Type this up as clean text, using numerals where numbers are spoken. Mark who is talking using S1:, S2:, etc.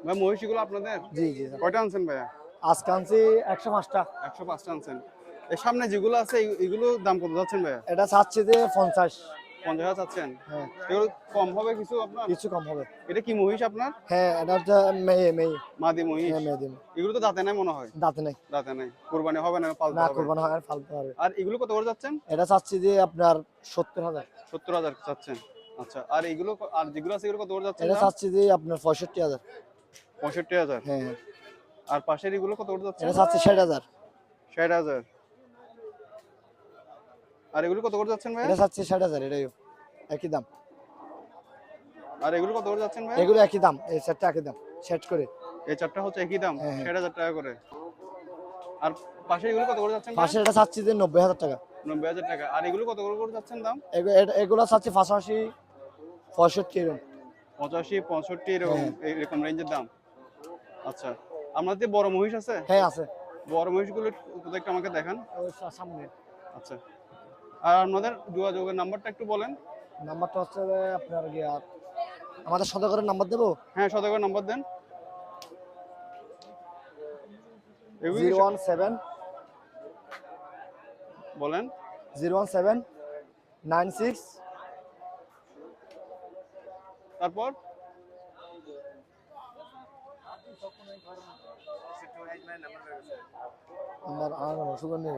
S1: ভাই মহিষগুলো আপনাদের?
S2: জি জি স্যার।
S1: কয়টা আনছেন ভাইয়া?
S2: আজকে আনছি 105টা।
S1: 105টা আনছেন। এর সামনে যেগুলো আছে এগুলো দাম কত যাচ্ছেন ভাইয়া?
S2: এটা চাচ্ছি যে 50।
S1: 50,000 চাচ্ছেন?
S2: হ্যাঁ,
S1: এগুলো কম হবে কিছু আপনার?
S2: কিছু কম হবে।
S1: এটা কি মহিষ আপনার?
S2: হ্যাঁ, এটা হচ্ছে মেয়ে মেয়ে।
S1: মাদি মহিষ?
S2: হ্যাঁ, মেয়ে দিন।
S1: এগুলো তো দাঁতে নাই মনে হয়।
S2: দাঁতে নেই।
S1: দাঁতে নাই। কুরবানি হবে না, পালতে
S2: না
S1: হবে।
S2: কুরবানি হয় আর ফালতে হবে।
S1: আর এগুলো কত করে যাচ্ছেন?
S2: এটা চাচ্ছি যে আপনার 70,000।
S1: 70,000 চাচ্ছেন। আচ্ছা। আর এগুলো আর যেগুলো আছে এগুলো কত করে যাচ্ছেন
S2: এটা
S1: দাম?
S2: চাচ্ছি যে আপনার 65,000।
S1: 65,000।
S2: হ্যাঁ, হ্যাঁ।
S1: আর পাশের এগুলো কত করে যাচ্ছেন?
S2: এটা চাচ্ছি 60,000।
S1: 60,000। আর এগুলো কত করে যাচ্ছেন ভাইয়া?
S2: এটা চাচ্ছি 60,000, এটাই একই দাম।
S1: আর এগুলো কত করে যাচ্ছেন ভাইয়া?
S2: এগুলো একই দাম, এই সেটটা একই দাম সেট করে।
S1: এই চারটা হচ্ছে একই দাম,
S2: হ্যাঁ, হ্যাঁ।
S1: 60,000 টাকা করে। আর পাশে এগুলো কত করে যাচ্ছেন
S2: পাশে
S1: ভাইয়া?
S2: এটা চাচ্ছি যে 90,000 টাকা।
S1: 90,000 টাকা। আর এগুলো কত করে যাচ্ছেন দাম?
S2: এগুলো চাচ্ছি 85, 65 এরকম।
S1: 85, 65 এরকম
S2: হ্যাঁ,
S1: এইরকম রেঞ্জের দাম। আচ্ছা। আপনাদের বড় মহিষ আছে?
S2: হ্যাঁ আছে।
S1: বড় মহিষগুলো কোথায় একটু আমাকে দেখান।
S2: ওই সামনে।
S1: আচ্ছা। আর আপনাদের যোগাযোগের নাম্বারটা একটু বলেন।
S2: নাম্বারটা হচ্ছে যে আপনার গিয়া আমাদের সদাগরের নাম্বার দেবো।
S1: হ্যাঁ, সদাগর নাম্বার দেন। এগুলো কি
S2: 017
S1: বলেন।
S2: 017 96।
S1: তারপর
S2: আমার আর সুগন্ধি